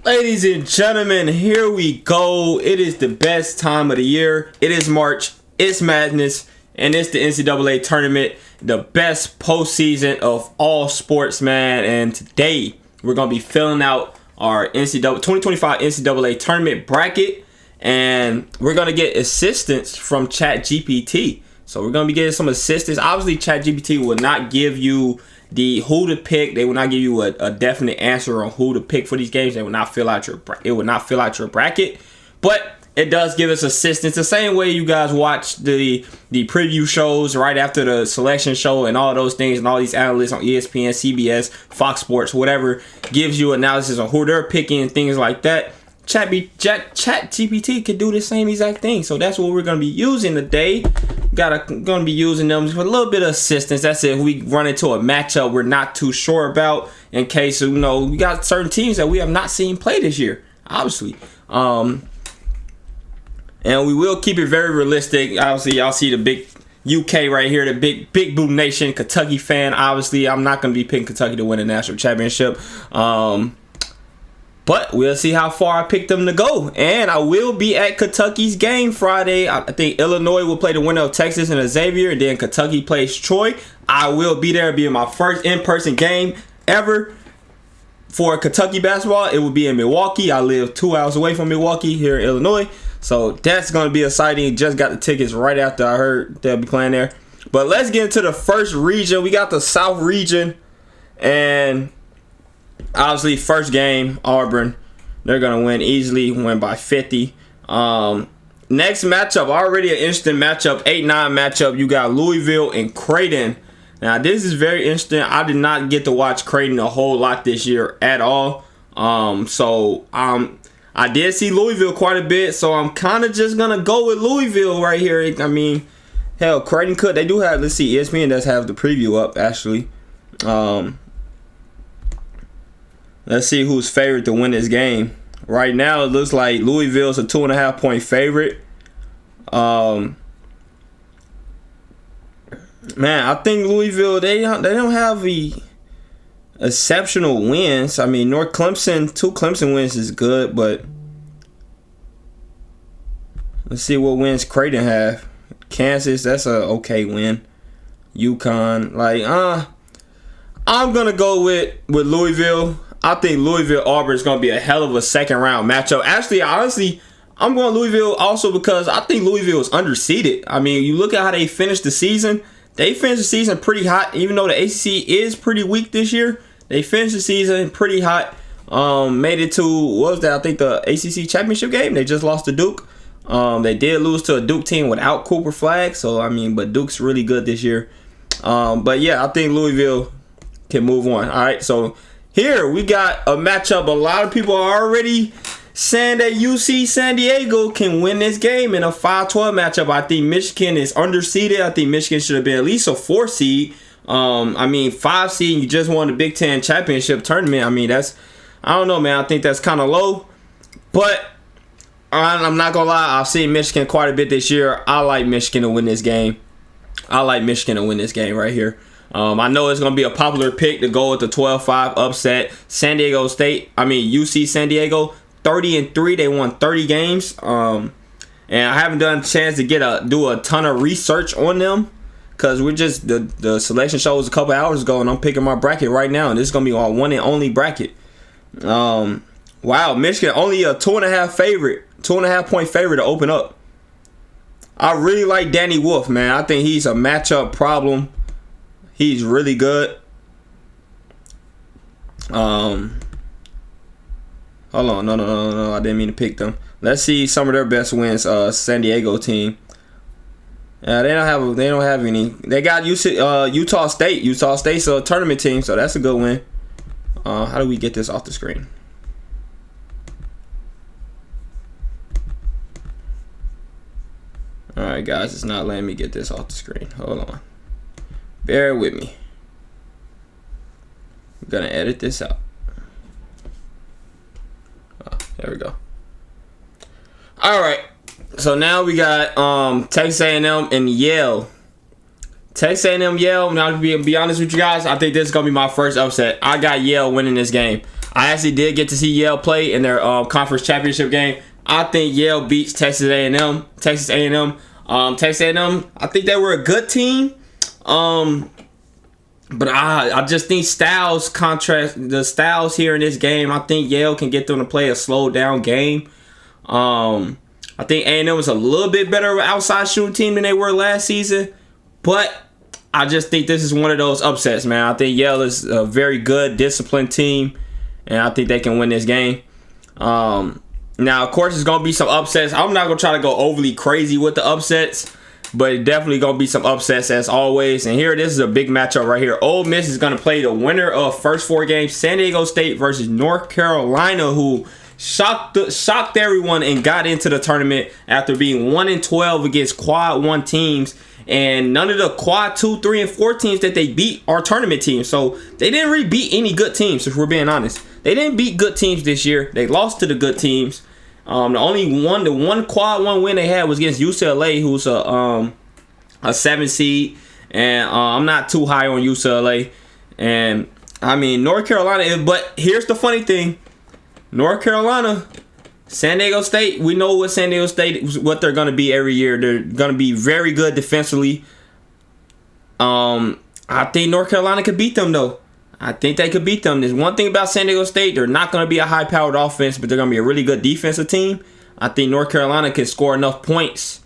Ladies and gentlemen, here we go. It is the best time of the year. It is March. It's madness. And it's the NCAA tournament. The best postseason of all sports, man. And today, we're going to be filling out our 2025 NCAA tournament bracket. And we're going to get assistance from ChatGPT. So we're going to be getting some assistance. Obviously, ChatGPT will not give you the who to pick. They will not give you a definite answer on who to pick for these games. They will not fill out your bracket, but it does give us assistance the same way you guys watch the preview shows right after the selection show and all those things, and all these analysts on ESPN, CBS, Fox Sports, whatever, gives you analysis on who they're picking and things like that. ChatGPT can do the same exact thing. So that's what we're going to be using today. Going to be using them for a little bit of assistance. That's it. If we run into a matchup we're not too sure about, in case, you know, we got certain teams that we have not seen play this year, obviously. And we will keep it very realistic. Obviously, y'all see the big UK right here, the big Blue Nation, Kentucky fan. Obviously, I'm not going to be picking Kentucky to win a national championship. But we'll see how far I picked them to go. And I will be at Kentucky's game Friday. I think Illinois will play the winner of Texas and Xavier. And then Kentucky plays Troy. I will be there. It'll be my first in-person game ever for Kentucky basketball. It will be in Milwaukee. I live 2 hours away from Milwaukee here in Illinois. So that's going to be exciting. Just got the tickets right after I heard they'll be playing there. But let's get into the first region. We got the South region. And obviously, first game, Auburn. They're going to win easily, win by 50. Next matchup, already an interesting matchup, 8-9 matchup. You got Louisville and Creighton. Now, this is very interesting. I did not get to watch Creighton a whole lot this year at all. I did see Louisville quite a bit, so I'm kind of just going to go with Louisville right here. I mean, hell, Creighton could. They do have, let's see, ESPN does have the preview up, actually. Let's see who's favored to win this game. Right now, it looks like Louisville's a 2.5-point favorite. Man, I think Louisville, they don't have the exceptional wins. I mean, North Clemson, 2 Clemson wins is good, but let's see what wins Creighton have. Kansas, that's a okay win. UConn, I'm gonna go with Louisville. I think Louisville-Auburn is going to be a hell of a second-round matchup. Actually, honestly, I'm going Louisville also because I think Louisville is underseeded. I mean, you look at how they finished the season. They finished the season pretty hot, even though the ACC is pretty weak this year. They finished the season pretty hot. Made it to, what was that? I think the ACC championship game. They just lost to Duke. They did lose to a Duke team without Cooper Flagg. So, I mean, but Duke's really good this year. But, yeah, I think Louisville can move on. All right, so here we got a matchup. A lot of people are already saying that UC San Diego can win this game in a 5-12 matchup. I think Michigan is underseeded. I think Michigan should have been at least a 4 seed. 5 seed, you just won the Big Ten championship tournament. I mean, I don't know, man. I think that's kind of low. But I'm not going to lie. I've seen Michigan quite a bit this year. I like Michigan to win this game. Right here. I know it's going to be a popular pick to go with the 12-5 upset. UC San Diego, 30-3. They won 30 games. And I haven't done a chance to do a ton of research on them because we're just the selection show was a couple hours ago, and I'm picking my bracket right now, and this is going to be our one and only bracket. Wow, Michigan only a 2.5-point favorite to open up. I really like Danny Wolf, man. I think he's a matchup problem. He's really good. Hold on. No. I didn't mean to pick them. Let's see some of their best wins. San Diego team. They don't have any. They got Utah State. Utah State's a tournament team, so that's a good win. How do we get this off the screen? All right, guys, it's not letting me get this off the screen. Hold on. Bear with me. I'm going to edit this out. Oh, there we go. All right. So now we got Texas A&M and Yale. Texas A&M Yale. Now to be honest with you guys, I think this is going to be my first upset. I got Yale winning this game. I actually did get to see Yale play in their conference championship game. I think Yale beats Texas A&M. Texas A&M. Texas A&M. I think they were a good team. But I just think the styles here in this game. I think Yale can get them to play a slowed down game. I think A&M was a little bit better outside shooting team than they were last season. But I just think this is one of those upsets, man. I think Yale is a very good, disciplined team, and I think they can win this game. Now, of course, there's going to be some upsets. I'm not going to try to go overly crazy with the upsets, but definitely going to be some upsets as always. And here, this is a big matchup right here. Ole Miss is going to play the winner of first 4 games, San Diego State versus North Carolina, who shocked everyone and got into the tournament after being 1-12 against quad 1 teams. And none of the quad 2, 3, and 4 teams that they beat are tournament teams. So they didn't really beat any good teams, if we're being honest. They didn't beat good teams this year. They lost to the good teams. The one quad 1 win they had was against UCLA, who's a 7 seed. And I'm not too high on UCLA. And I mean, North Carolina, but here's the funny thing. North Carolina, San Diego State, we know what San Diego State, what they're going to be every year. They're going to be very good defensively. I think North Carolina could beat them, though. I think they could beat them. There's one thing about San Diego State. They're not going to be a high-powered offense, but they're going to be a really good defensive team. I think North Carolina can score enough points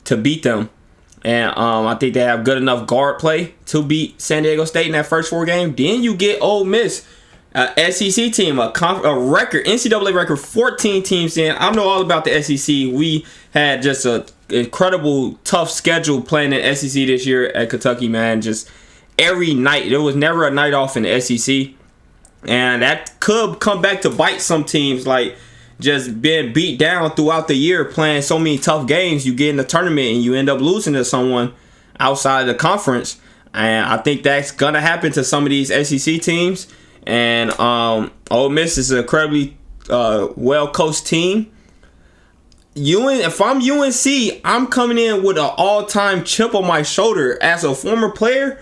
to beat them. And I think they have good enough guard play to beat San Diego State in that first 4 game. Then you get Ole Miss. SEC team, a record, NCAA record, 14 teams in. I know all about the SEC. We had just an incredible, tough schedule playing in SEC this year at Kentucky, man. Just every night. There was never a night off in the SEC. And that could come back to bite some teams, like just being beat down throughout the year, playing so many tough games. You get in the tournament and you end up losing to someone outside the conference. And I think that's going to happen to some of these SEC teams. And Ole Miss is an incredibly well-coached team. If I'm UNC, I'm coming in with an all-time chip on my shoulder. As a former player,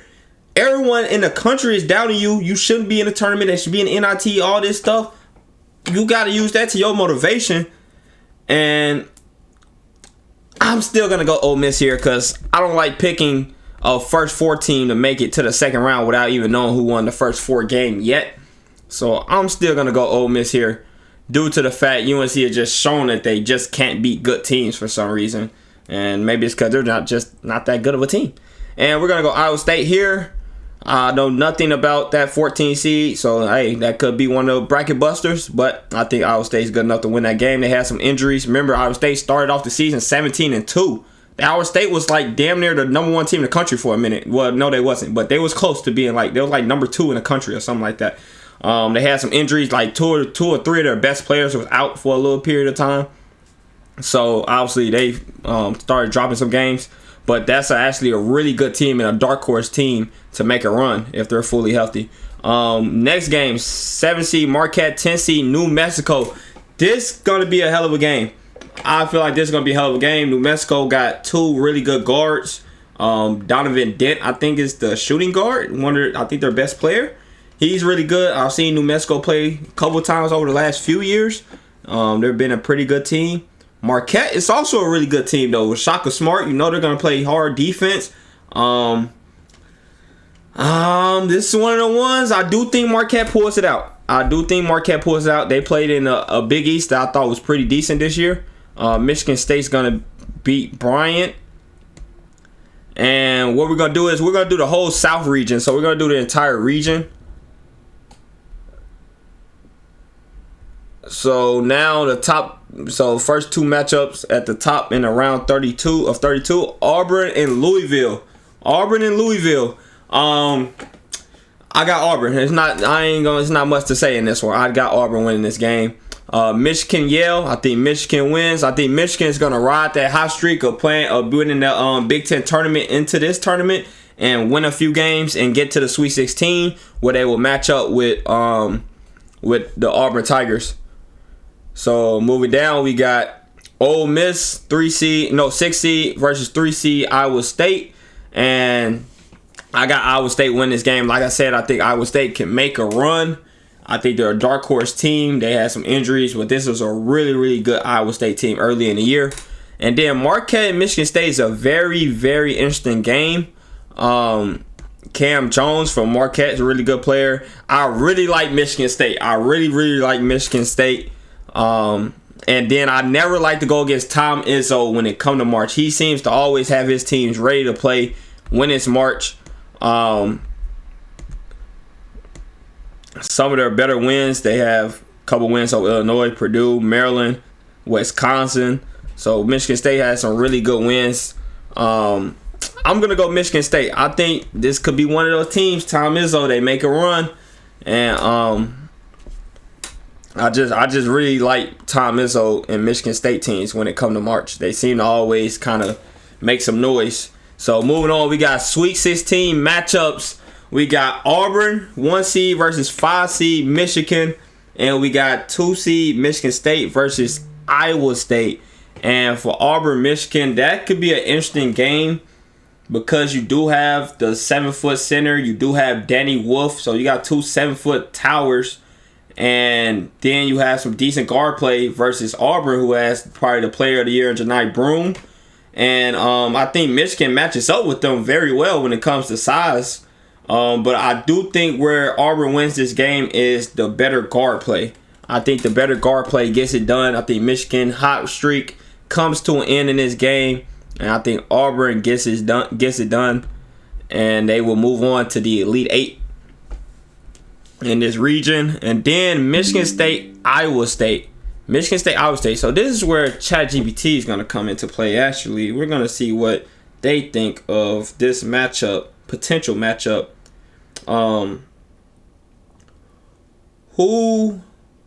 everyone in the country is doubting you. You shouldn't be in a tournament. They should be in NIT, all this stuff. You got to use that to your motivation. And I'm still going to go Ole Miss here because I don't like picking a first 4 team to make it to the second round without even knowing who won the first 4 game yet. So I'm still going to go Ole Miss here due to the fact UNC has just shown that they just can't beat good teams for some reason. And maybe it's because they're not that good of a team. And we're going to go Iowa State here. I know nothing about that 14 seed. So, hey, that could be one of the bracket busters. But I think Iowa State's good enough to win that game. They had some injuries. Remember, Iowa State started off the season 17-2. Iowa State was like damn near the number 1 team in the country for a minute. Well, no, they wasn't, but they was close to being like, they was like number 2 in the country or something like that. They had some injuries, like two or three of their best players was out for a little period of time. So obviously they started dropping some games, but that's actually a really good team and a dark horse team to make a run if they're fully healthy. Next game, 7 seed Marquette, 10 seed New Mexico. This gonna be a hell of a game. I feel like this is going to be a hell of a game. New Mexico got 2 really good guards. Donovan Dent, I think, is the shooting guard. I think their best player. He's really good. I've seen New Mexico play a couple of times over the last few years. They've been a pretty good team. Marquette is also a really good team, though. With Shaka Smart, you know they're going to play hard defense. This is one of the ones I do think Marquette pulls it out. They played in a Big East that I thought was pretty decent this year. Michigan State's going to beat Bryant. And what we're going to do is we're going to do the whole South region. So we're going to do the entire region. So now first 2 matchups at the top in around 32 of 32, Auburn and Louisville. I got Auburn. It's not much to say in this one. I got Auburn winning this game. Michigan, Yale. I think Michigan wins. I think Michigan is gonna ride that hot streak of winning the Big Ten tournament into this tournament and win a few games and get to the Sweet 16 where they will match up with the Auburn Tigers. So moving down, we got Ole Miss 6 seed versus 3 seed Iowa State, and I got Iowa State win this game. Like I said, I think Iowa State can make a run. I think they're a dark horse team. They had some injuries, but this was a really, really good Iowa State team early in the year. And then Marquette and Michigan State is a very, very interesting game. Cam Jones from Marquette is a really good player. I really like Michigan State. I really, really like Michigan State. And then I never like to go against Tom Izzo when it comes to March. He seems to always have his teams ready to play when it's March. Some of their better wins, they have a couple wins over Illinois, Purdue, Maryland, Wisconsin. So Michigan State has some really good wins. I'm going to go Michigan State. I think this could be one of those teams, Tom Izzo, they make a run. And I just really like Tom Izzo and Michigan State teams when it comes to March. They seem to always kind of make some noise. So moving on, we got Sweet 16 matchups. We got Auburn, 1 seed versus 5 seed Michigan. And we got 2 seed Michigan State versus Iowa State. And for Auburn, Michigan, that could be an interesting game because you do have the 7-foot center. You do have Danny Wolf. So you got 2 7-foot towers. And then you have some decent guard play versus Auburn, who has probably the player of the year, Janai Broome. And I think Michigan matches up with them very well when it comes to size. But I do think where Auburn wins this game is the better guard play. I think the better guard play gets it done. I think Michigan hot streak comes to an end in this game, and I think Auburn gets it done, and they will move on to the Elite Eight in this region. And then Michigan State, Iowa State. Michigan State, Iowa State. So this is where ChatGPT is going to come into play. Actually, we're going to see what they think of this matchup, potential matchup. Who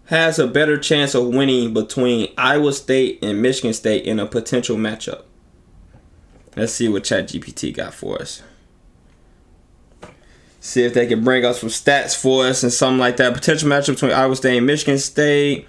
has a better chance of winning between Iowa State and Michigan State in a potential matchup? Let's see what ChatGPT got for us. See if they can bring us some stats for us and something like that. Potential matchup between Iowa State and Michigan State.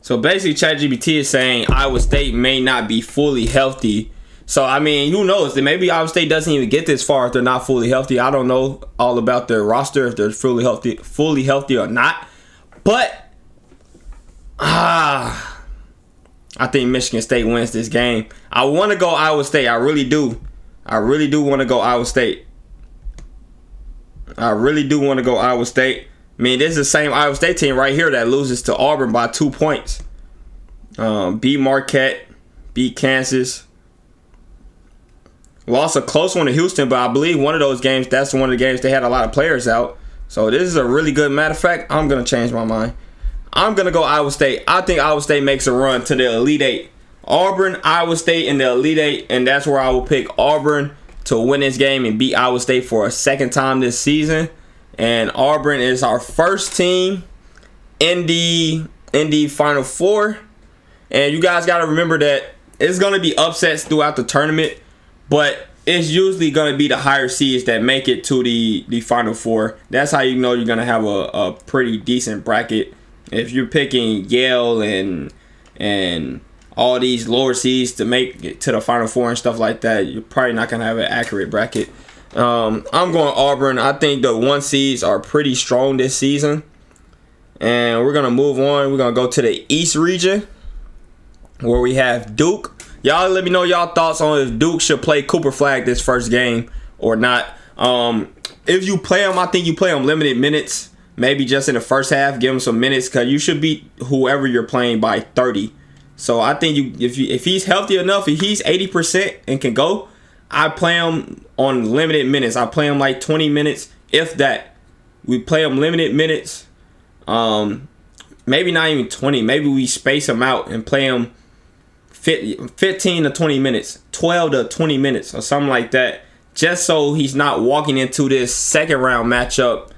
So basically, ChatGPT is saying Iowa State may not be fully healthy. So, I mean, who knows? Maybe Iowa State doesn't even get this far if they're not fully healthy. I don't know all about their roster, if they're fully healthy or not. But, I think Michigan State wins this game. I want to go Iowa State. I really do. I really do want to go Iowa State. I mean, this is the same Iowa State team right here that loses to Auburn by 2 points. Beat Marquette, beat Kansas. Lost a close one to Houston, but I believe one of those games, that's one of the games they had a lot of players out. So this is a really good. Matter of fact, I'm going to change my mind. I'm going to go Iowa State. I think Iowa State makes a run to the Elite Eight. Auburn, Iowa State in the Elite Eight, and that's where I will pick Auburn to win this game and beat Iowa State for a second time this season. And Auburn is our first team in the Final Four. And you guys got to remember that it's going to be upsets throughout the tournament, but it's usually going to be the higher seeds that make it to the Final Four. That's how you know you're going to have a pretty decent bracket. If you're picking Yale and all these lower seeds to make it to the Final Four and stuff like that, you're probably not going to have an accurate bracket. I'm going Auburn. I think the 1 seeds are pretty strong this season. And we're going to move on. We're going to go to the East region where we have Duke. Y'all let me know y'all thoughts on if Duke should play Cooper Flag this first game or not. If you play them, I think you play them limited minutes. Maybe just in the first half, give him some minutes because you should beat whoever you're playing by 30. So I think if he's healthy enough, if he's 80% and can go, I play him on limited minutes. I play him like 20 minutes, if that. We play him limited minutes. Maybe not even 20. Maybe we space him out and play him 15 to 20 minutes, 12 to 20 minutes, or something like that. Just so he's not walking into this second round matchup,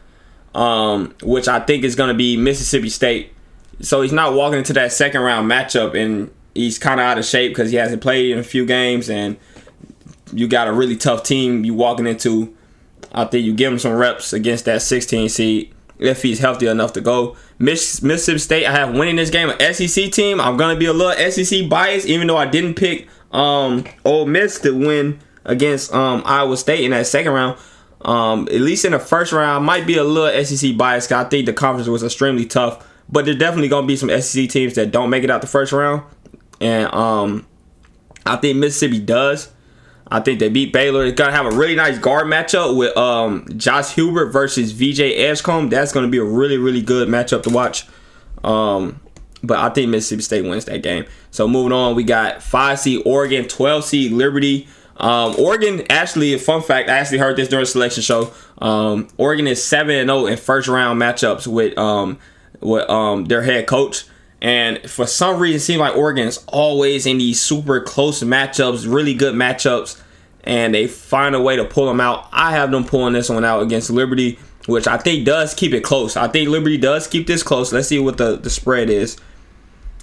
which I think is going to be Mississippi State. So he's not walking into that second round matchup and he's kind of out of shape because he hasn't played in a few games and you got a really tough team you walking into. I think you give him some reps against that 16 seed if he's healthy enough to go. Mississippi State, I have winning this game, an SEC team. I'm gonna be a little SEC biased, even though I didn't pick Ole Miss to win against Iowa State in that second round. At least in the first round, I might be a little SEC biased, because I think the conference was extremely tough. But there's definitely gonna be some SEC teams that don't make it out the first round, and I think Mississippi does. I think they beat Baylor. It's gonna have a really nice guard matchup with Josh Hubert versus VJ Edgecombe. That's gonna be a really, really good matchup to watch. But I think Mississippi State wins that game. So moving on, we got 5 seed Oregon, 12 seed Liberty. Oregon, actually, a fun fact, I actually heard this during the selection show. Oregon is 7-0 in first round matchups with their head coach. And for some reason, it seems like Oregon is always in these super close matchups, really good matchups, and they find a way to pull them out. I have them pulling this one out against Liberty, which I think does keep it close. I think Liberty does keep this close. Let's see what the spread is.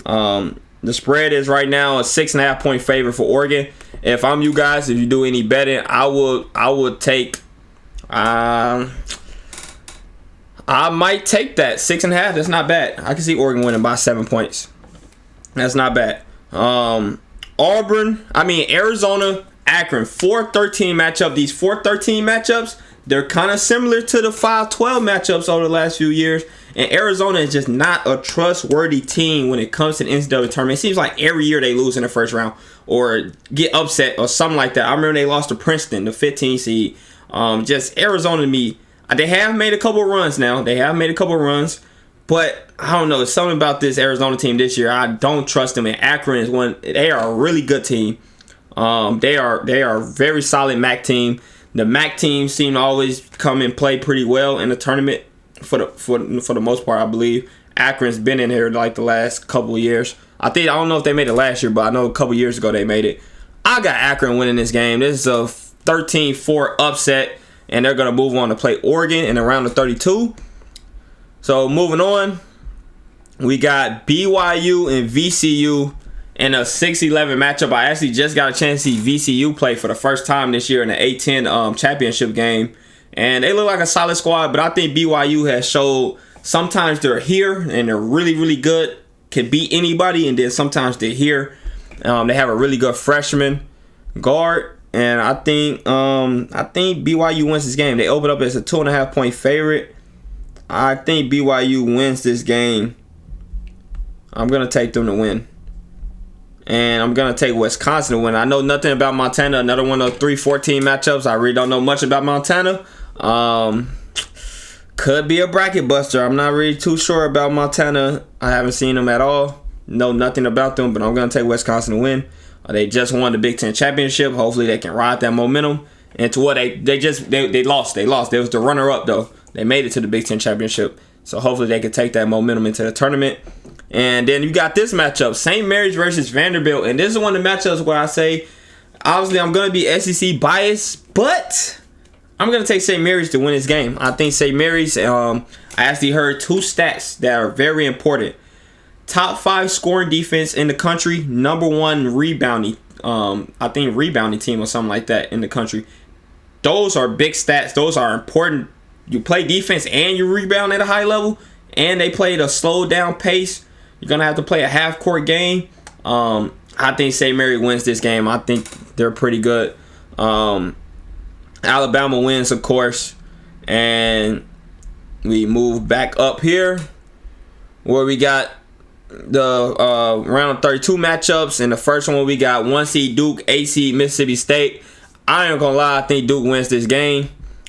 The spread is right now a 6.5 point favorite for Oregon. If I'm you guys, if you do any betting, I would take. I might take that 6.5. That's not bad. I can see Oregon winning by 7 points. That's not bad. Arizona, Akron, 4-13 matchup. These 4-13 matchups, they're kind of similar to the 5-12 matchups over the last few years. And Arizona is just not a trustworthy team when it comes to the NCAA tournament. It seems like every year they lose in the first round or get upset or something like that. I remember they lost to Princeton, the 15 seed. Just Arizona to me. They have made a couple runs now. But I don't know. There's something about this Arizona team this year. I don't trust them. And Akron is one. They are a really good team. They are a very solid MAC team. The MAC teams seem to always come and play pretty well in the tournament for the most part, I believe. Akron's been in here like the last couple of years. I don't know if they made it last year, but I know a couple years ago they made it. I got Akron winning this game. This is a 13-4 upset. And they're going to move on to play Oregon in the round of 32. So moving on, we got BYU and VCU in a 6-11 matchup. I actually just got a chance to see VCU play for the first time this year in the A10 championship game. And they look like a solid squad, but I think BYU has showed sometimes they're here and they're really, really good, can beat anybody, and then sometimes they're here. They have a really good freshman guard. And I think BYU wins this game. They open up as a 2.5 point favorite. I think BYU wins this game. I'm gonna take them to win, and I'm gonna take Wisconsin to win. I know nothing about Montana. Another one of 3-14 matchups. I really don't know much about Montana. Could be a bracket buster. I'm not really too sure about Montana. I haven't seen them at all. Know nothing about them, but I'm gonna take Wisconsin to win. They just won the Big Ten championship. Hopefully they can ride that momentum. And to what they lost. They was the runner-up though. They made it to the Big Ten championship. So hopefully they can take that momentum into the tournament. And then you got this matchup, St. Mary's versus Vanderbilt. And this is one of the matchups where I say, obviously I'm going to be SEC biased, but I'm going to take St. Mary's to win this game. I think St. Mary's, I actually heard 2 stats that are very important. Top 5 scoring defense in the country. Number 1 rebounding. I think rebounding team or something like that in the country. Those are big stats. Those are important. You play defense and you rebound at a high level. And they played a slowed down pace. You're going to have to play a half court game. I think St. Mary wins this game. I think they're pretty good. Alabama wins, of course. And we move back up here where we got the round 32 matchups. In the first one, we got 1 seed Duke, 8 seed Mississippi State. I ain't gonna lie, I think Duke wins this game.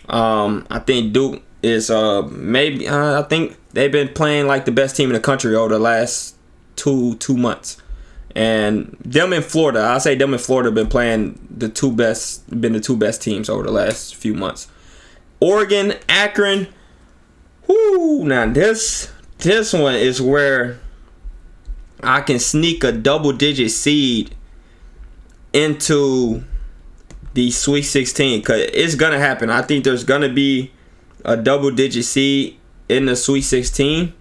I think Duke is I think they've been playing like the best team in the country over the last two months. And them in Florida, I say them in Florida been playing the two best teams over the last few months. Oregon, Akron. Whoo, now this one is where I can sneak a double-digit seed into the Sweet 16 because it's going to happen. I think there's going to be a double-digit seed in the Sweet 16.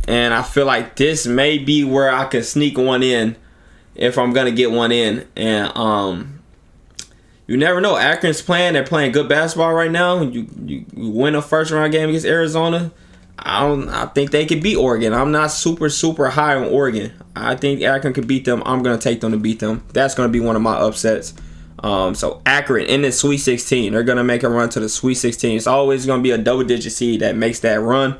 And I feel like this may be where I can sneak one in if I'm going to get one in. And you never know. Akron's playing. They're playing good basketball right now. You win a first round game against Arizona. I think they could beat Oregon. I'm not super high on Oregon. I think Akron could beat them. I'm gonna take them to beat them. That's gonna be one of my upsets. So Akron in the Sweet 16. They're gonna make a run to the Sweet 16. It's always gonna be a double-digit seed that makes that run.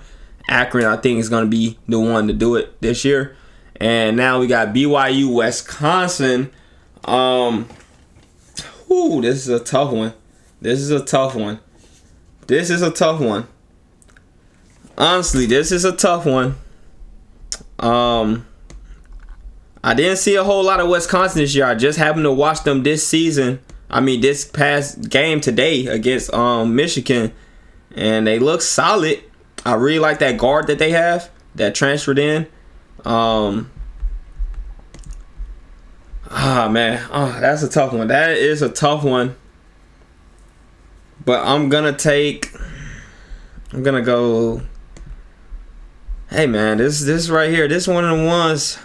Akron, I think, is gonna be the one to do it this year. And now we got BYU, Wisconsin. This is a tough one. Honestly, this is a tough one. I didn't see a whole lot of Wisconsin this year. I just happened to watch them this season. This past game today against Michigan, and they look solid. I really like that guard that they have that transferred in. That's a tough one. That is a tough one. But I'm gonna go. Hey man, this right here, this one of the ones.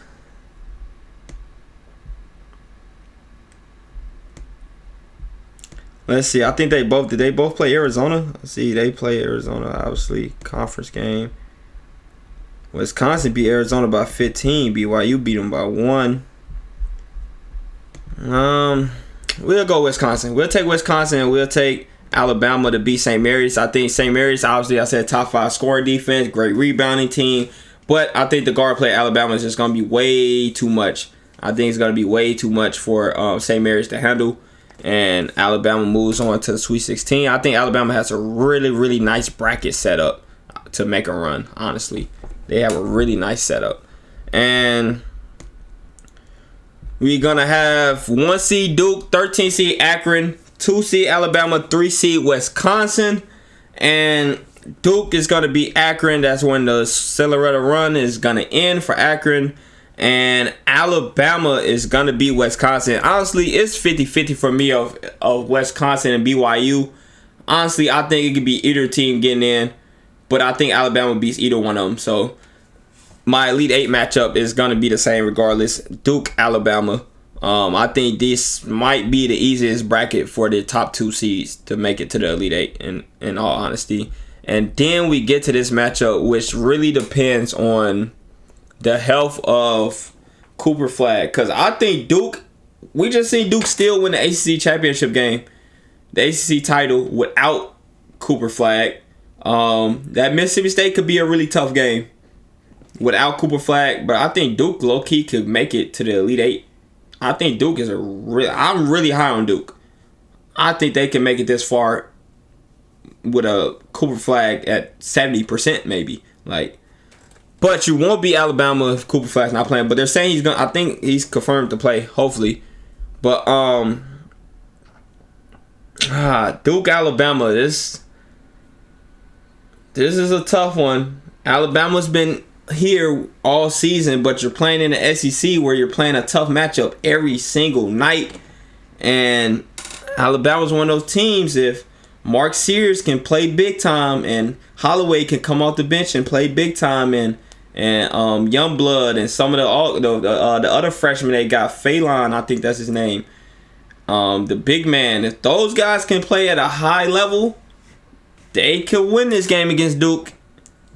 Let's see. I think did they both play Arizona? Let's see, they play Arizona, obviously, conference game. Wisconsin beat Arizona by 15. BYU beat them by 1. We'll go Wisconsin. We'll take Wisconsin, and we'll take Alabama to beat St. Mary's. I think St. Mary's, obviously, I said top 5 scoring defense, great rebounding team. But I think the guard play at Alabama is just going to be way too much. I think it's going to be way too much for St. Mary's to handle. And Alabama moves on to the Sweet 16. I think Alabama has a really, really nice bracket set up to make a run, honestly. They have a really nice setup. And we're going to have 1 seed Duke, 13 seed Akron, 2 seed Alabama, 3 seed Wisconsin. And Duke is going to be Akron. That's when the Cinderella run is going to end for Akron. And Alabama is going to beat Wisconsin. Honestly, it's 50-50 for me of Wisconsin and BYU. Honestly, I think it could be either team getting in. But I think Alabama beats either one of them. So my Elite 8 matchup is going to be the same regardless. Duke, Alabama. I think this might be the easiest bracket for the top 2 seeds to make it to the Elite 8, in all honesty. And then we get to this matchup, which really depends on the health of Cooper Flag. Because I think Duke, we just seen Duke still win the ACC championship game, the ACC title, without Cooper Flag. That Mississippi State could be a really tough game without Cooper Flag. But I think Duke low-key could make it to the Elite 8. I think Duke is I'm really high on Duke. I think they can make it this far with a Cooper Flag at 70% maybe. But you won't beat Alabama if Cooper Flag's not playing. But they're saying I think he's confirmed to play, hopefully. But Duke, Alabama, this is a tough one. Alabama's been here all season, but you're playing in the SEC where you're playing a tough matchup every single night. And Alabama's one of those teams, if Mark Sears can play big time and Holloway can come off the bench and play big time, and Youngblood and some of the other freshmen they got, Phelan, I think that's his name, the big man, if those guys can play at a high level, they can win this game against Duke.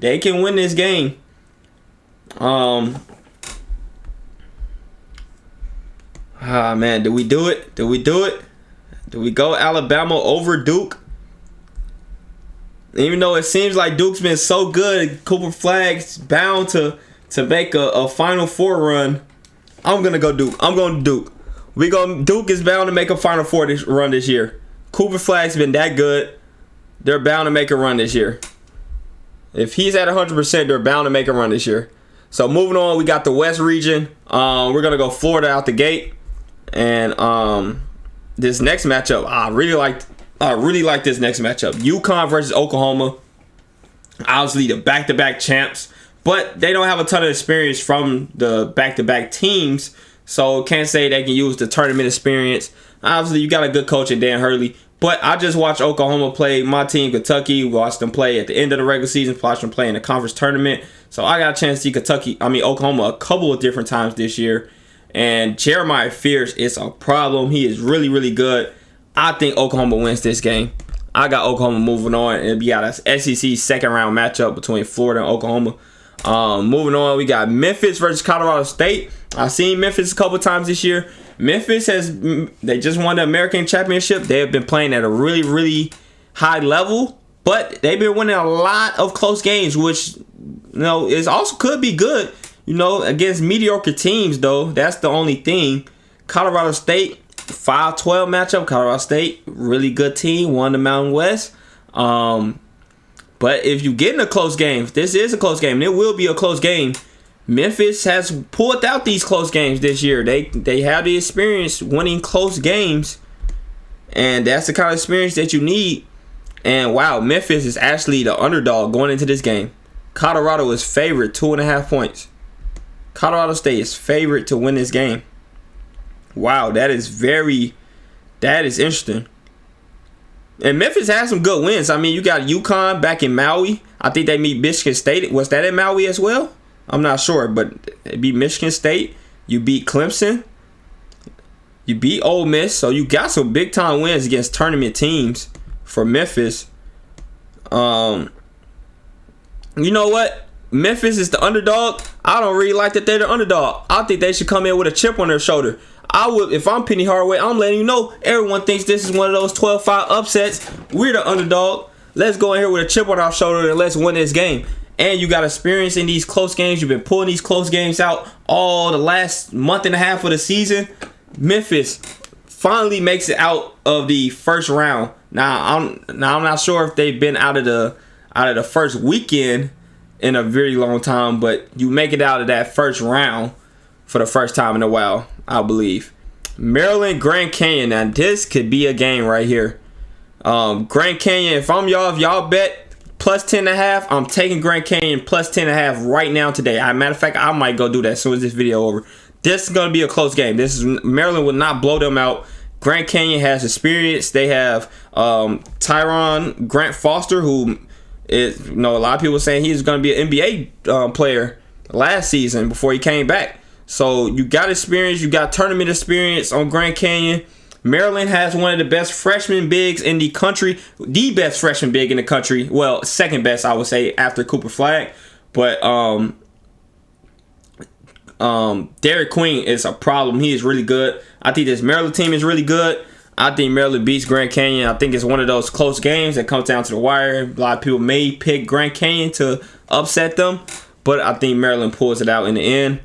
They can win this game. Man, do we do it? Do we go Alabama over Duke? Even though it seems like Duke's been so good, Cooper Flag's bound to make a Final Four run. I'm gonna go Duke. I'm going Duke. Duke is bound to make a Final Four run this year. Cooper Flag's been that good. They're bound to make a run this year. If he's at 100%, they're bound to make a run this year. So moving on, we got the West region. We're gonna go Florida out the gate, and this next matchup, I really like this next matchup. UConn versus Oklahoma. Obviously, the back-to-back champs, but they don't have a ton of experience from the back-to-back teams, so can't say they can use the tournament experience. Obviously, you got a good coach in Dan Hurley, but I just watched Oklahoma play my team, Kentucky. Watched them play at the end of the regular season. Watched them play in the conference tournament. So I got a chance to see Oklahoma a couple of different times this year. And Jeremiah Fierce is a problem. He is really, really good. I think Oklahoma wins this game. I got Oklahoma moving on, and we got a SEC second round matchup between Florida and Oklahoma. Moving on, we got Memphis versus Colorado State. I've seen Memphis a couple times this year. Memphis they just won the American Championship. They have been playing at a really, really high level, but they've been winning a lot of close games, which is also could be good. Against mediocre teams though. That's the only thing. Colorado State 5-12 matchup. Colorado State, really good team, won the Mountain West. But if you get in a close game, this is a close game, and it will be a close game. Memphis has pulled out these close games this year. They have the experience winning close games, and that's the kind of experience that you need. And wow, Memphis is actually the underdog going into this game. Colorado is favored 2.5 points. Colorado State is favored to win this game. Wow, that is interesting. And Memphis has some good wins. I mean, you got UConn back in Maui. I think they meet Michigan State. Was that in Maui as well? I'm not sure, but it beat Michigan State. You beat Clemson. You beat Ole Miss. So you got some big time wins against tournament teams for Memphis. You know what? Memphis is the underdog. I don't really like that they're the underdog. I think they should come in with a chip on their shoulder. I would, if I'm Penny Hardaway, I'm letting you know, everyone thinks this is one of those 12-5 upsets. We're the underdog. Let's go in here with a chip on our shoulder and let's win this game. And you got experience in these close games. You've been pulling these close games out all the last month and a half of the season. Memphis finally makes it out of the first round. Now I'm not sure if they've been out of the first weekend in a very long time, but you make it out of that first round for the first time in a while, I believe. Maryland, Grand Canyon. Now this could be a game right here. Grand Canyon, if I'm y'all, if y'all bet plus 10.5, I'm taking Grand Canyon plus 10.5 right now today. Matter of fact, I might go do that as soon as this video over. This is going to be a close game. Maryland will not blow them out. Grand Canyon has experience. They have Tyron Grant Foster, who is, a lot of people saying he's going to be an NBA player last season before he came back. So you got experience, you got tournament experience on Grand Canyon. Maryland has one of the best freshman bigs in the country, the best freshman big in the country. Well, second best, I would say, after Cooper Flagg. But Derek Queen is a problem. He is really good. I think this Maryland team is really good. I think Maryland beats Grand Canyon. I think it's one of those close games that comes down to the wire. A lot of people may pick Grand Canyon to upset them, but I think Maryland pulls it out in the end.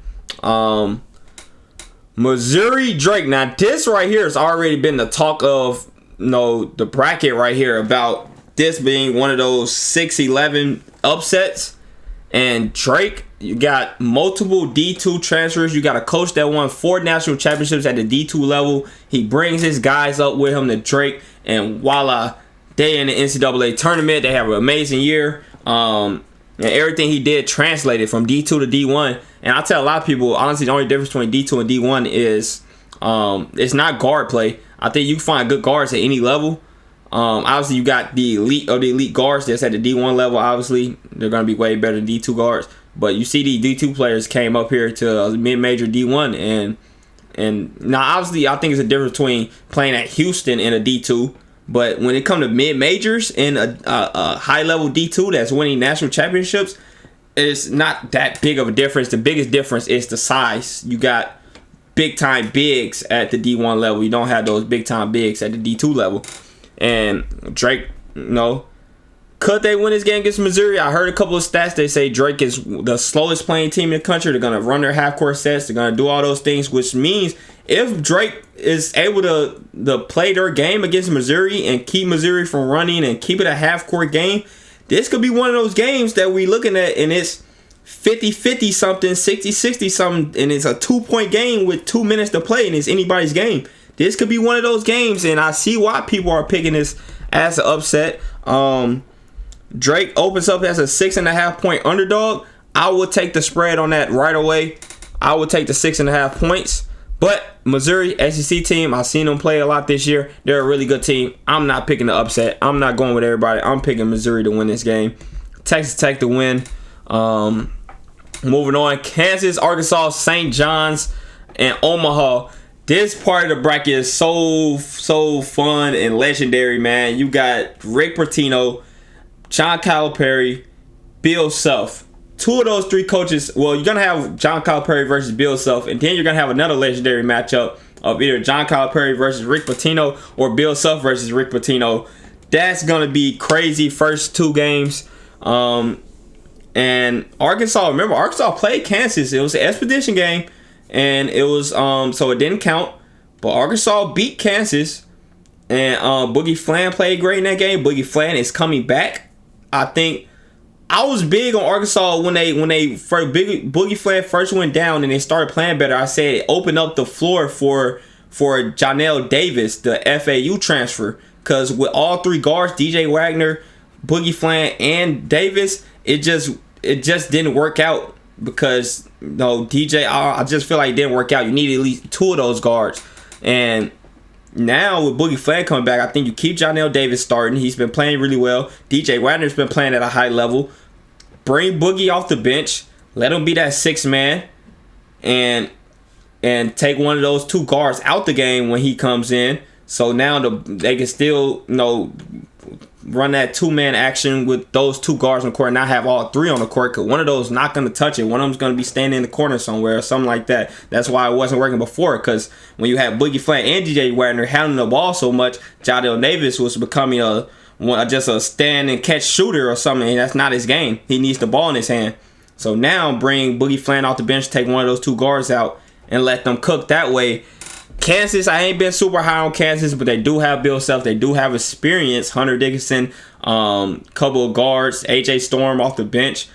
Missouri Drake. Now this right here has already been the talk of the bracket right here about this being one of those 6-11 upsets. And Drake, you got multiple D2 transfers. You got a coach that won 4 national championships at the D2 level. He brings his guys up with him to Drake, and voila, they in the NCAA tournament. They have an amazing year. And everything he did translated from D2 to D1. And I tell a lot of people, honestly, the only difference between D2 and D1 is it's not guard play. I think you can find good guards at any level. Obviously, you got the elite of the elite guards that's at the D1 level. Obviously, they're going to be way better than D2 guards. But you see the D2 players came up here to mid-major D1. And now, obviously, I think it's a difference between playing at Houston and a D2. But when it comes to mid-majors and a high-level D2 that's winning national championships, it's not that big of a difference. The biggest difference is the size. You got big-time bigs at the D1 level. You don't have those big-time bigs at the D2 level. And Drake, could they win this game against Missouri? I heard a couple of stats. They say Drake is the slowest playing team in the country. They're going to run their half-court sets. They're going to do all those things, which means if Drake is able to play their game against Missouri and keep Missouri from running and keep it a half-court game, this could be one of those games that we're looking at, and it's 50-50 something, 60-60 something, and it's a 2-point game with 2 minutes to play, and it's anybody's game. This could be one of those games, and I see why people are picking this as an upset. Drake opens up as a 6.5 point underdog. I will take the spread on that right away. I will take the 6.5 points. But Missouri, SEC team, I've seen them play a lot this year. They're a really good team. I'm not picking the upset. I'm not going with everybody. I'm picking Missouri to win this game. Texas Tech to win. Moving on, Kansas, Arkansas, St. John's, and Omaha. This part of the bracket is so fun and legendary, man. You got Rick Pitino, John Calipari, Bill Self. Two of those three coaches. Well, you're gonna have John Calipari versus Bill Self, and then you're gonna have another legendary matchup of either John Calipari versus Rick Pitino or Bill Self versus Rick Pitino. That's gonna be crazy. First two games. And Arkansas. Remember, Arkansas played Kansas. It was an expedition game. And it was so it didn't count, but Arkansas beat Kansas, and Boogie Flan played great in that game. Boogie Flan is coming back. I think I was big on Arkansas when they first Boogie Flan first went down and they started playing better. I said it opened up the floor for Janelle Davis, the FAU transfer, because with all three guards, DJ Wagner, Boogie Flan, and Davis, it just didn't work out. Because DJ, I just feel like it didn't work out. You need at least two of those guards. And now with Boogie Flan coming back, I think you keep Janelle Davis starting. He's been playing really well. DJ Wagner's been playing at a high level. Bring Boogie off the bench. Let him be that sixth man. And take one of those two guards out the game when he comes in. So now they can still run that two-man action with those two guards on the court and not have all three on the court, because one of those is not going to touch it. One of them's going to be standing in the corner somewhere or something like that. That's why it wasn't working before, because when you had Boogie Flan and DJ Wagner handling the ball so much, Janelle Davis was becoming just a stand and catch shooter or something, and that's not his game. He needs the ball in his hand. So now bring Boogie Flan off the bench, take one of those two guards out, and let them cook that way. Kansas, I ain't been super high on Kansas, but they do have Bill Self. They do have experience. Hunter Dickinson, couple of guards, AJ Storm off the bench.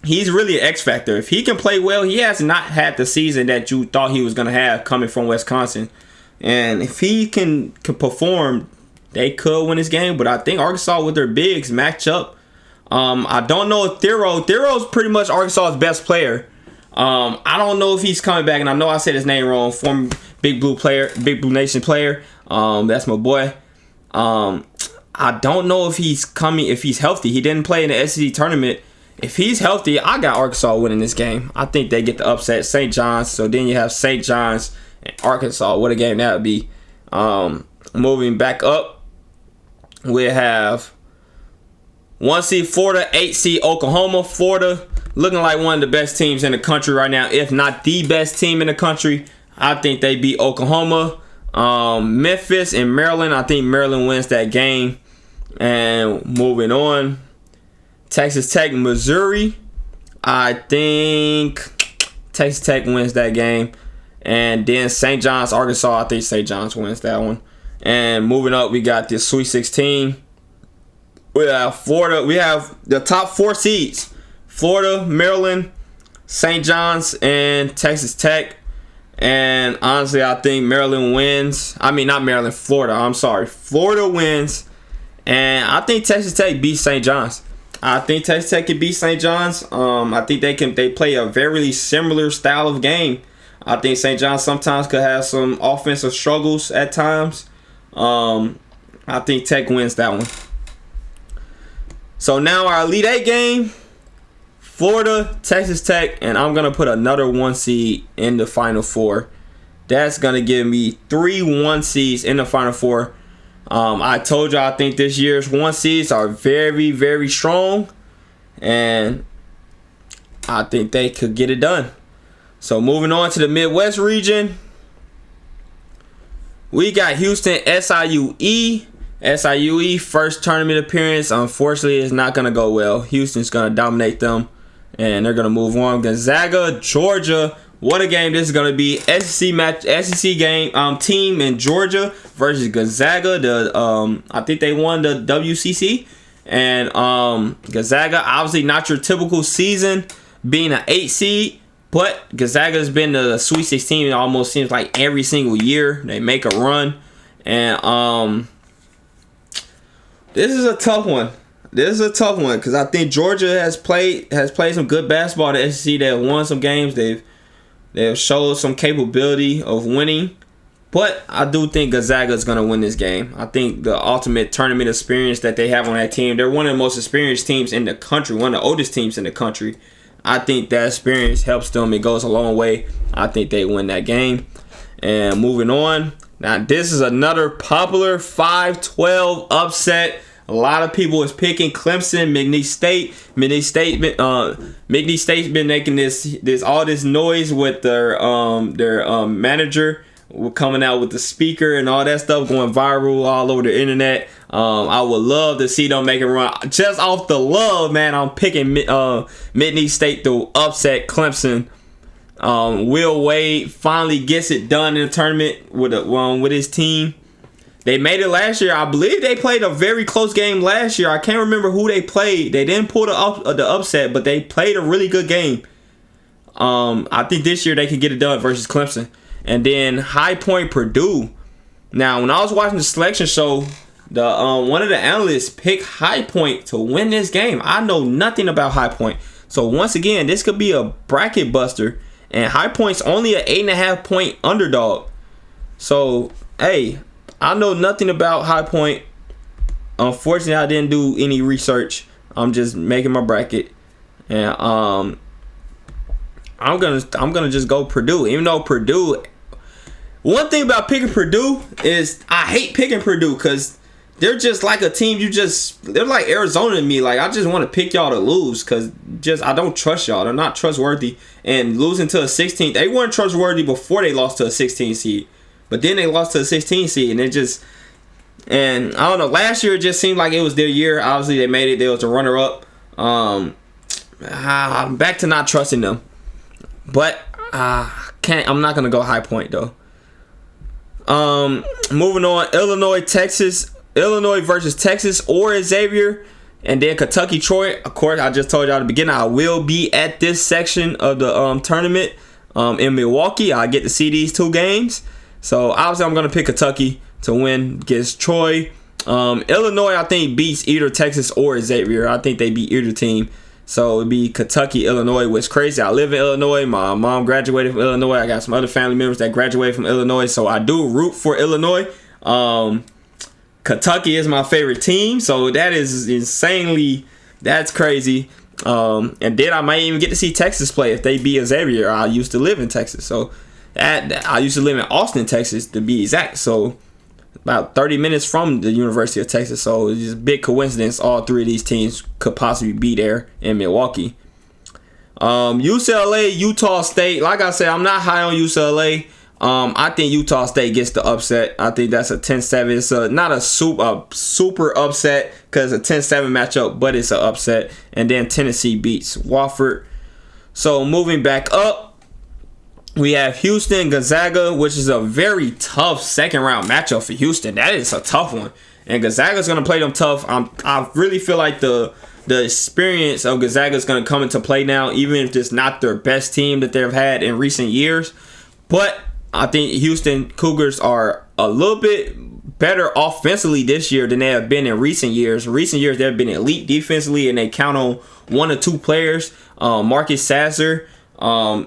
He's really an X factor. If he can play well, he has not had the season that you thought he was going to have coming from Wisconsin. And if he can perform, they could win this game. But I think Arkansas with their bigs match up. I don't know if Thero's pretty much Arkansas's best player. I don't know if he's coming back, and I know I said his name wrong. Former Big Blue Nation player. That's my boy. I don't know if he's coming, if he's healthy. He didn't play in the SEC tournament. If he's healthy, I got Arkansas winning this game. I think they get the upset. St. John's. So then you have St. John's and Arkansas. What a game that would be. Moving back up, we have 1 seed Florida, 8 seed Oklahoma. Florida looking like one of the best teams in the country right now, if not the best team in the country. I think they beat Oklahoma. Memphis and Maryland, I think Maryland wins that game. And moving on, Texas Tech, Missouri. I think Texas Tech wins that game. And then St. John's, Arkansas, I think St. John's wins that one. And moving up, we got the Sweet 16. We have Florida. We have the top 4 seeds. Florida, Maryland, St. John's, and Texas Tech. And honestly, I think Maryland wins. I mean, not Maryland, Florida. I'm sorry. Florida wins. And I think Texas Tech beats St. John's. I think Texas Tech can beat St. John's. I think they play a very similar style of game. I think St. John's sometimes could have some offensive struggles at times. I think Tech wins that one. So now our Elite 8 game. Florida, Texas Tech, and I'm going to put another 1 seed in the Final Four. That's going to give me 3 1 seeds in the Final Four. I told you I think this year's 1 seeds are very, very strong, and I think they could get it done. So moving on to the Midwest region, we got Houston, SIUE. SIUE first tournament appearance. Unfortunately, it's not going to go well. Houston's going to dominate them, and they're going to move on. Gonzaga, Georgia. What a game this is going to be. SEC game team in Georgia versus Gonzaga. I think they won the WCC. And Gonzaga, obviously not your typical season, being an 8 seed. But Gonzaga's been to the Sweet 16. It almost seems like every single year they make a run. And this is a tough one. Because I think Georgia has played some good basketball at the SEC. They have won some games. They have showed some capability of winning. But I do think Gonzaga is going to win this game. I think the ultimate tournament experience that they have on that team, they're one of the most experienced teams in the country, one of the oldest teams in the country. I think that experience helps them. It goes a long way. I think they win that game. And moving on. Now, this is another popular 5-12 upset. A lot of people is picking Clemson, McNeese State. McNeese State's been making this all this noise with their manager coming out with the speaker and all that stuff going viral all over the internet. I would love to see them make a run. Just off the love, man, I'm picking McNeese State to upset Clemson. Will Wade finally gets it done in the tournament with his team. They made it last year. I believe they played a very close game last year. I can't remember who they played. They didn't pull the upset, but they played a really good game. I think this year they could get it done versus Clemson. And then High Point Purdue. Now, when I was watching the selection show, the one of the analysts picked High Point to win this game. I know nothing about High Point. So once again, this could be a bracket buster. And High Point's only an 8.5 point underdog. So, hey, I know nothing about High Point. Unfortunately, I didn't do any research. I'm just making my bracket. And I'm gonna just go Purdue. Even though Purdue, one thing about picking Purdue is I hate picking Purdue because they're just like a team they're like Arizona to me. Like, I just want to pick y'all to lose because I don't trust y'all. They're not trustworthy. And losing to a 16th, they weren't trustworthy before they lost to a 16 seed. But then they lost to a 16 seed, and I don't know. Last year it just seemed like it was their year. Obviously they made it. They was a runner-up. I'm back to not trusting them. But I'm not gonna go High Point though. Moving on, Illinois versus Texas or Xavier, and then Kentucky Troy. Of course, I just told y'all at the beginning I will be at this section of the tournament in Milwaukee. I get to see these two games. So obviously I'm gonna pick Kentucky to win against Troy. Illinois, I think, beats either Texas or Xavier. I think they beat either team. So it'd be Kentucky, Illinois, which is crazy. I live in Illinois. My mom graduated from Illinois. I got some other family members that graduated from Illinois. So I do root for Illinois. Kentucky is my favorite team. So that is that's crazy. And then I might even get to see Texas play if they beat Xavier. I used to live in Texas. So I used to live in Austin, Texas, to be exact. So about 30 minutes from the University of Texas. So it's just a big coincidence all three of these teams could possibly be there in Milwaukee. UCLA, Utah State. Like I said, I'm not high on UCLA. I think Utah State gets the upset. I think that's a 10-7. It's not a super upset because it's a 10-7 matchup, but it's an upset. And then Tennessee beats Wofford. So moving back up, we have Houston, Gonzaga, which is a very tough second round matchup for Houston. That is a tough one. And Gonzaga's going to play them tough. I really feel like the experience of Gonzaga is going to come into play now, even if it's not their best team that they've had in recent years. But I think Houston Cougars are a little bit better offensively this year than they have been in recent years. In recent years, they've been elite defensively, and they count on one or two players. Marcus Sasser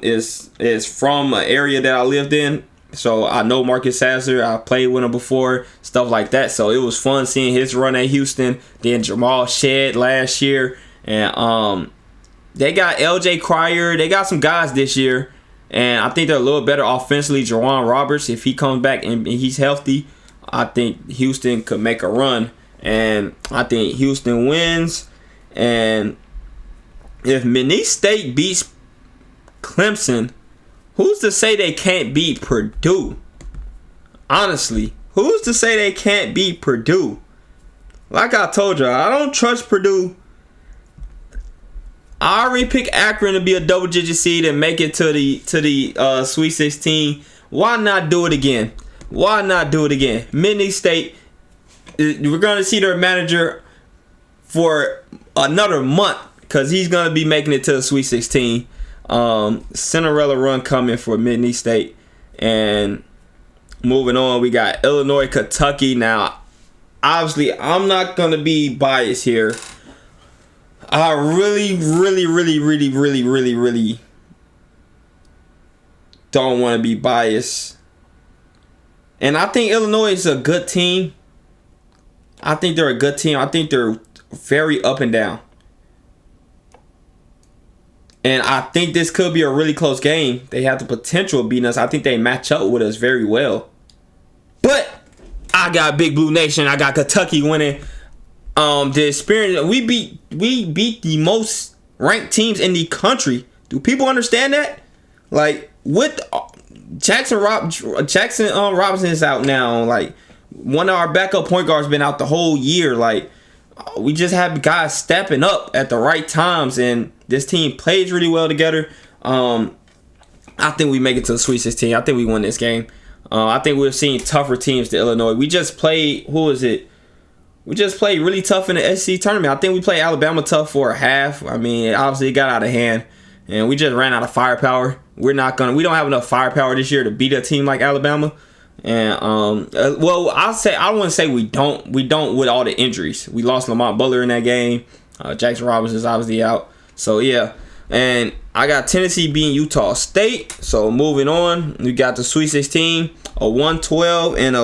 is from an area that I lived in, so I know Marcus Sasser. I played with him before, stuff like that. So it was fun seeing his run at Houston. Then Jamal Shedd last year, and they got LJ Cryer. They got some guys this year, and I think they're a little better offensively. Jawan Roberts, if he comes back and he's healthy, I think Houston could make a run, and I think Houston wins. And if McNeese State beats Clemson, who's to say they can't beat Purdue? Honestly, who's to say they can't beat Purdue? Like I told you, I don't trust Purdue. I already picked Akron to be a double-digit seed and make it to the Sweet 16. Why not do it again? Why not do it again? Mini State, we're going to see their manager for another month because he's going to be making it to the Sweet 16. Cinderella run coming for Mini State. And moving on, we got Illinois, Kentucky. Now, obviously, I'm not going to be biased here. I really don't want to be biased. And I think Illinois is a good team. I think they're a good team. I think they're very up and down. And I think this could be a really close game. They have the potential of beating us. I think they match up with us very well. But I got Big Blue Nation. I got Kentucky winning. The experience, we beat the most ranked teams in the country. Do people understand that? Like, with Jackson Robinson is out now. Like, one of our backup point guards been out the whole year. Like, we just have guys stepping up at the right times, and this team plays really well together. I think we make it to the Sweet 16. I think we win this game. I think we've seen tougher teams to Illinois. We just played, who is it? We just played really tough in the SEC tournament. I think we played Alabama tough for a half. I mean, obviously it got out of hand, and we just ran out of firepower. We don't have enough firepower this year to beat a team like Alabama. And well, I wouldn't say we don't with all the injuries. We lost Lamont Butler in that game. Jackson Robinson is obviously out. So yeah, and I got Tennessee beating Utah State. So moving on, we got the Sweet 16, a 1-12 and a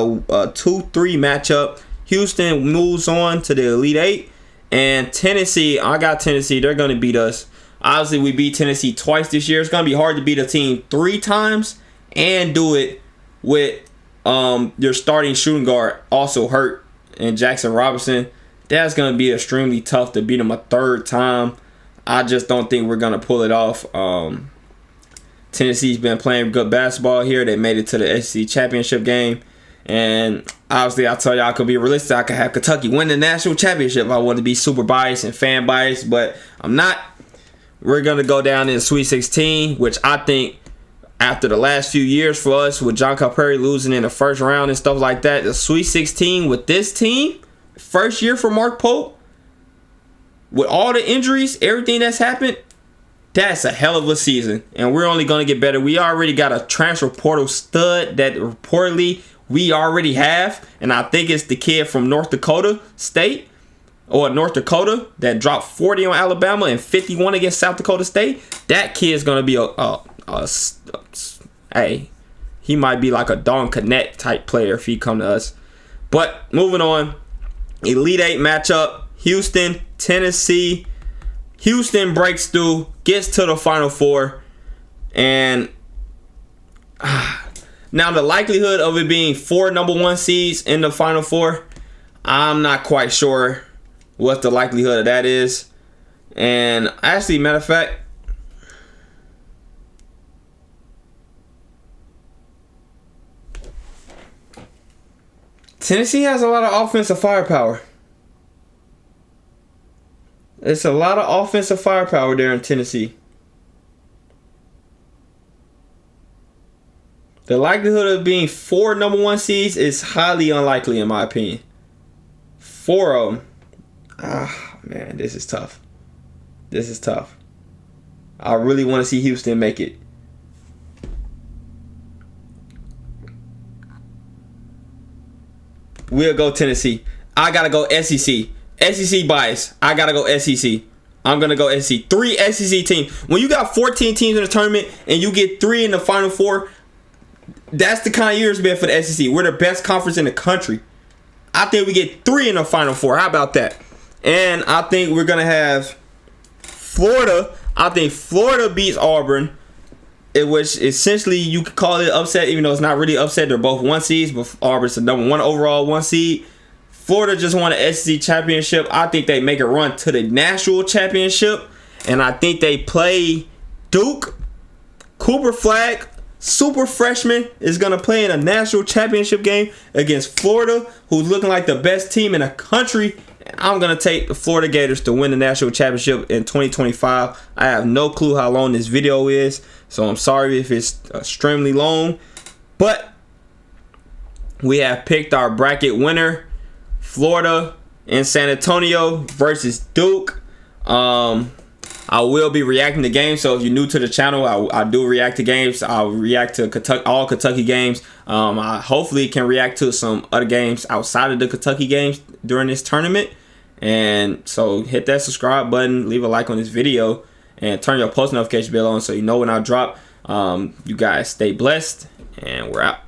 2-3 matchup. Houston moves on to the Elite Eight, and Tennessee. I got Tennessee. They're gonna beat us. Obviously, we beat Tennessee twice this year. It's gonna be hard to beat a team 3 times and do it with your starting shooting guard also hurt and Jackson Robinson. That's going to be extremely tough to beat him a 3rd time. I just don't think we're going to pull it off. Tennessee's been playing good basketball here. They made it to the SEC championship game. And obviously, I tell you, I could be realistic. I could have Kentucky win the national championship. I want to be super biased and fan biased, but I'm not. We're going to go down in the Sweet 16, which I think, after the last few years for us, with John Calipari losing in the first round and stuff like that, the Sweet 16 with this team, first year for Mark Pope, with all the injuries, everything that's happened, that's a hell of a season. And we're only going to get better. We already got a transfer portal stud that reportedly we already have. And I think it's the kid from North Dakota State, or North Dakota, that dropped 40 on Alabama and 51 against South Dakota State. That kid's going to be hey, he might be like a Don Connect type player if he come to us. But moving on, Elite Eight matchup, Houston, Tennessee. Houston breaks through, gets to the Final Four, and now the likelihood of it being 4 number 1 seeds in the Final Four, I'm not quite sure what the likelihood of that is. And actually, matter of fact, Tennessee has a lot of offensive firepower. It's a lot of offensive firepower there in Tennessee. The likelihood of being 4 number 1 seeds is highly unlikely, in my opinion. 4 of them. Man, this is tough. This is tough. I really want to see Houston make it. We'll go Tennessee. I gotta go SEC. SEC bias. I gotta go SEC. I'm gonna go SEC. 3 SEC teams. When you got 14 teams in the tournament and you get 3 in the Final Four, that's the kind of year it's been for the SEC. We're the best conference in the country. I think we get 3 in the Final Four. How about that? And I think we're gonna have Florida. I think Florida beats Auburn. Which essentially you could call it upset, even though it's not really upset. They're both 1 seeds, but Auburn's the number 1 overall 1 seed. Florida just won the SEC championship. I think they make a run to the national championship, and I think they play Duke. Cooper Flag, super freshman, is gonna play in a national championship game against Florida, who's looking like the best team in the country. I'm going to take the Florida Gators to win the national championship in 2025. I have no clue how long this video is, so I'm sorry if it's extremely long. But we have picked our bracket winner, Florida and San Antonio versus Duke. I will be reacting to games, so if you're new to the channel, I do react to games. I'll react to all Kentucky games. I hopefully can react to some other games outside of the Kentucky games during this tournament. And so hit that subscribe button, leave a like on this video, and turn your post notification bell on so you know when I drop. You guys stay blessed, and we're out.